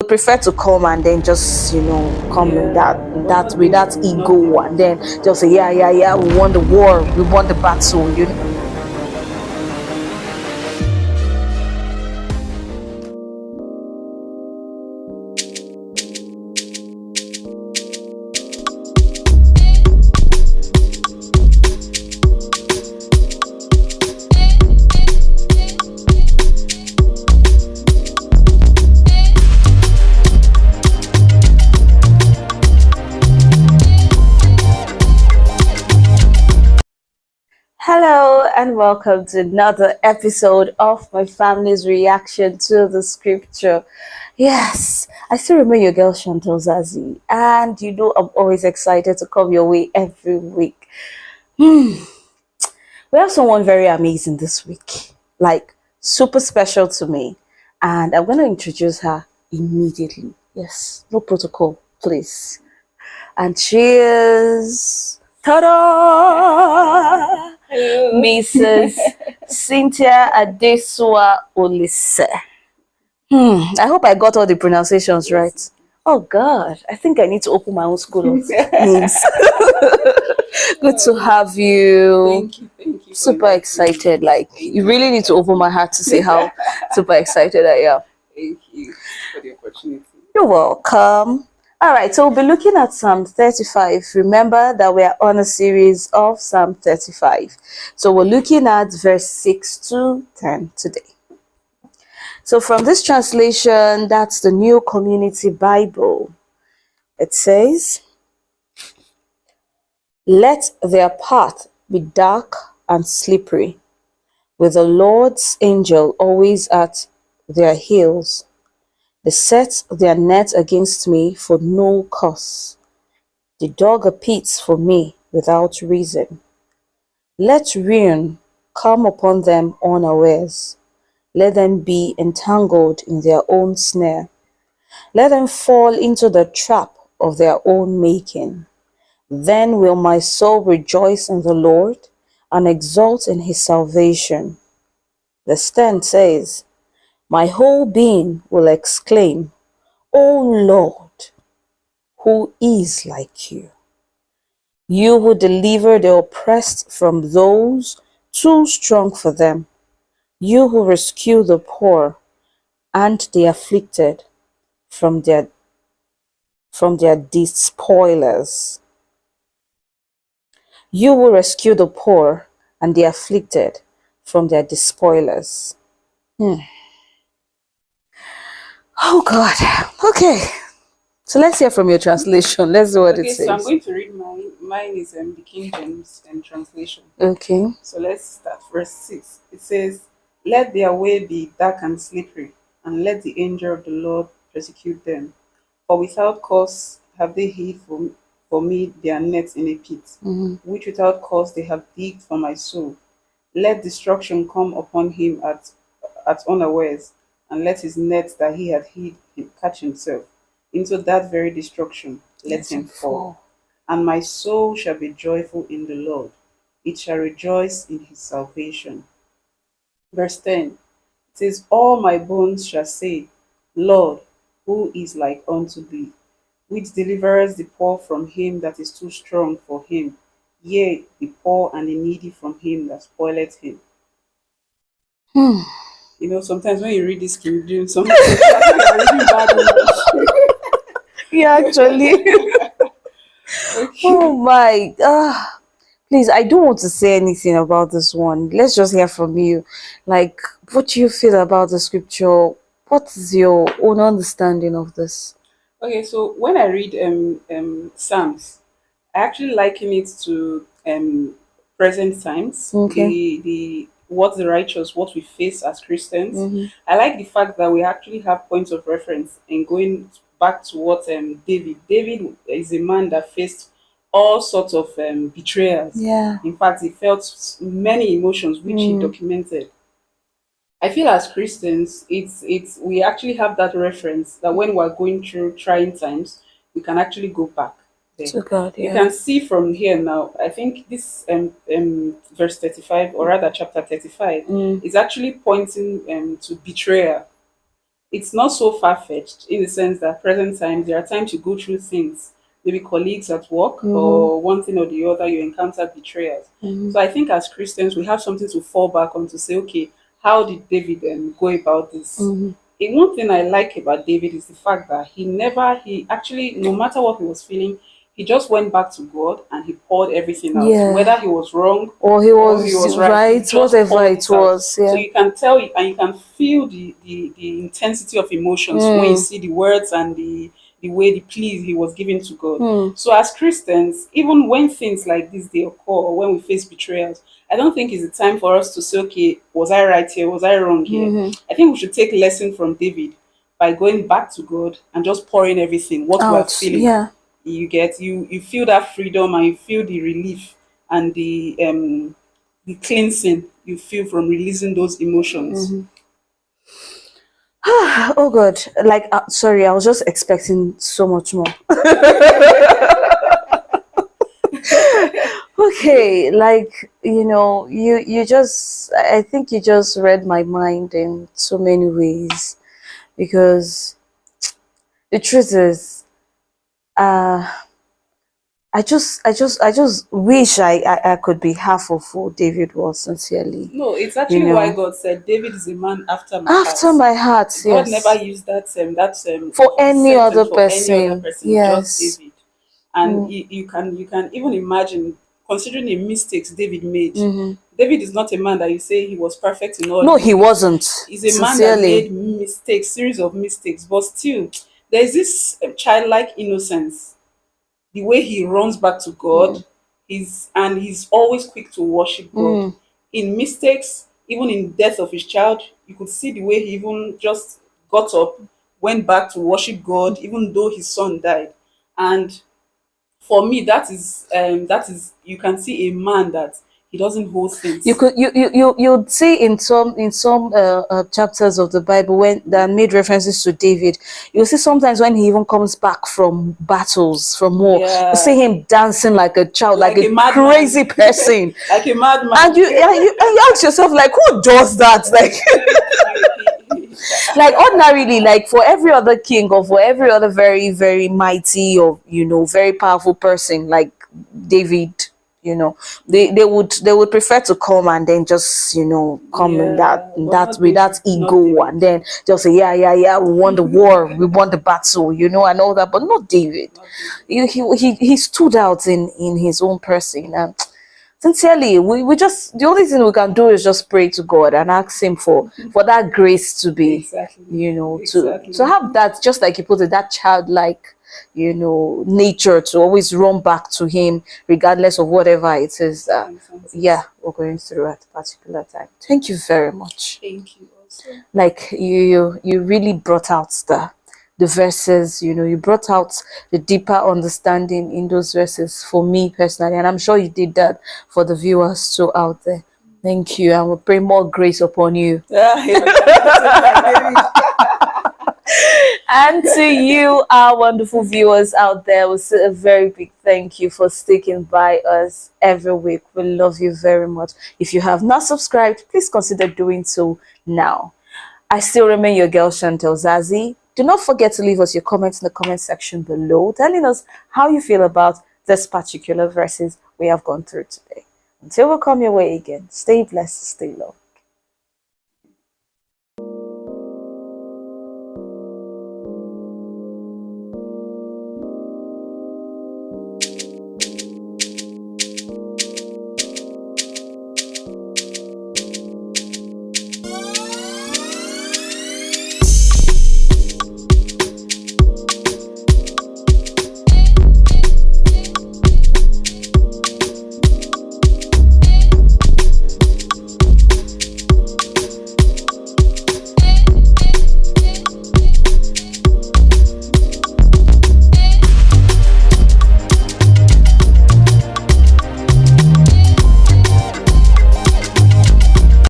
would prefer to come and then just, come in that with that ego, and then just say, yeah, we won the war, we won the battle. Hello and welcome to another episode of my family's reaction to the scripture. Yes, I still remember your girl Chantelzazi, and I'm always excited to come your way every week. We have someone very amazing this week, like super special to me, and I'm going to introduce her immediately. Yes, no protocol, please. And cheers! Ta-da! Hello. Mrs. Cynthia Adesua Olise. I hope I got all the pronunciations right. Oh God, I think I need to open my own school of names. Good to have you. Thank you. Super excited. Like, you really need to open my heart to say how super excited I am. Thank you for the opportunity. You're welcome. All right, so we'll be looking at Psalm 35. Remember that we are on a series of Psalm 35. So we're looking at verse 6 to 10 today. So from this translation, that's the New Community Bible. It says, "Let their path be dark and slippery, with the Lord's angel always at their heels. They set their net against me for no cause. They dug a pit for me without reason. Let ruin come upon them unawares. Let them be entangled in their own snare. Let them fall into the trap of their own making. Then will my soul rejoice in the Lord and exult in his salvation." Verse 10 says, "My whole being will exclaim, O Lord, who is like you? You who deliver the oppressed from those too strong for them. You who rescue the poor and the afflicted from their despoilers. You will rescue the poor and the afflicted from their despoilers." Oh God. Okay. So let's hear from your translation. Let's see what it says. So I'm going to read mine is the King James translation. Okay. So let's start verse 6. It says, "Let their way be dark and slippery, and let the angel of the Lord persecute them. For without cause have they hid for me their nets in a pit, which without cause they have digged for my soul. Let destruction come upon him at unawares, and let his net that he had hid catch himself. Into that very destruction let him fall. And my soul shall be joyful in the Lord. It shall rejoice in his salvation." Verse 10. It says, "All my bones shall say, Lord, who is like unto thee, which delivereth the poor from him that is too strong for him, yea, the poor and the needy from him that spoileth him." Sometimes when you read this King James, sometimes you're reading bad English. Yeah, actually. Okay. Oh my. Please, I don't want to say anything about this one. Let's just hear from you. Like, what do you feel about the scripture? What is your own understanding of this? Okay, so when I read Psalms, I actually liken it to present times. Okay. The what's the righteous, what we face as Christians. I like the fact that we actually have points of reference in going back to what David is a man that faced all sorts of betrayals. Yeah. In fact, he felt many emotions which he documented. I feel as Christians, it's we actually have that reference that when we're going through trying times, we can actually go back there. To God, yeah. You can see from here now. I think this verse 35, or rather chapter 35, is actually pointing to betrayal. it's not so far-fetched in the sense that present times there are times you go through things, maybe colleagues at work Mm-hmm. or one thing or the other, you encounter betrayers. Mm-hmm. So I think as Christians we have something to fall back on to say, okay, how did David go about this? Mm-hmm. And one thing I like about David is the fact that he actually, no matter what he was feeling, he just went back to God and he poured everything out. Yeah. Whether he was wrong Or he or he was was right, he right, just whatever poured it it out. was. So Yeah. you can tell and you can feel the intensity of emotions when you Mm. see the words and the way the pleas he was giving to God. Mm. So as Christians, even when things like this they occur or when we face betrayals, I don't think it's the time for us to say, okay, was I right here? Was I wrong here? Mm-hmm. I think we should take lesson from David by going back to God and just pouring everything, what we are Out. feeling. Yeah. You feel that freedom and you feel the relief and the cleansing you feel from releasing those emotions. Mm-hmm. Oh God. Like, sorry, I was just expecting so much more. Okay, like, you just, I think you just read my mind in so many ways, because the truth is, uh I just wish I could be half of who David was, sincerely. No, it's You actually why know, God said David is a man after my heart. after my heart, God never yes. used that For any other sentence for any other person, person, just yes. David. And Mm, you can even imagine, considering the mistakes David made. hmm. David is not a man that you say he was perfect in all No, his he ways. wasn't. He's a man that Sincerely. made mistakes, series of mistakes, but still, there's this childlike innocence. The way he runs back to God, Mm, he's always quick to worship God. mm. In mistakes, even in death of his child, you could see the way he even just got up, went back to worship God, even though his son died. And for me, that is you can see a man that he doesn't hold You things. could you'd see in some chapters of the Bible when that made references to David. You'll see sometimes when he even comes back from battles, from war, you see Yeah, him dancing like a child, like like a a madman, crazy person. like a And madman. you ask yourself, like, who does that? Like, like ordinarily, like for every other king or for every other very, very mighty or very powerful person like David, they would prefer to come and then just come in that Yeah, in but that not with that David, not ego, David, and then just say, yeah, yeah, yeah, we won the war, we won the battle, and all that. But not David. not David. He stood out in his own person. And sincerely, we just, the only thing we can do is just pray to God and ask him for that grace to be, Exactly, to exactly. have that, just like you put it, that childlike nature, to always run back to him regardless of whatever it is that, yeah, Circumstances. we're going through at a particular time. Thank you very much. Thank you also. Like, you really brought out the verses, you brought out the deeper understanding in those verses for me personally, and I'm sure you did that for the viewers too out there. Thank you, and we pray more grace upon you. Yeah, amen. Just like David. And to you, our wonderful viewers out there, we'll say a very big thank you for sticking by us every week. We love you very much. If you have not subscribed, please consider doing so now. I still remain your girl, Chantelzazi. Do not forget to leave us your comments in the comment section below, telling us how you feel about this particular verses we have gone through today. Until we come your way again, stay blessed, stay loved.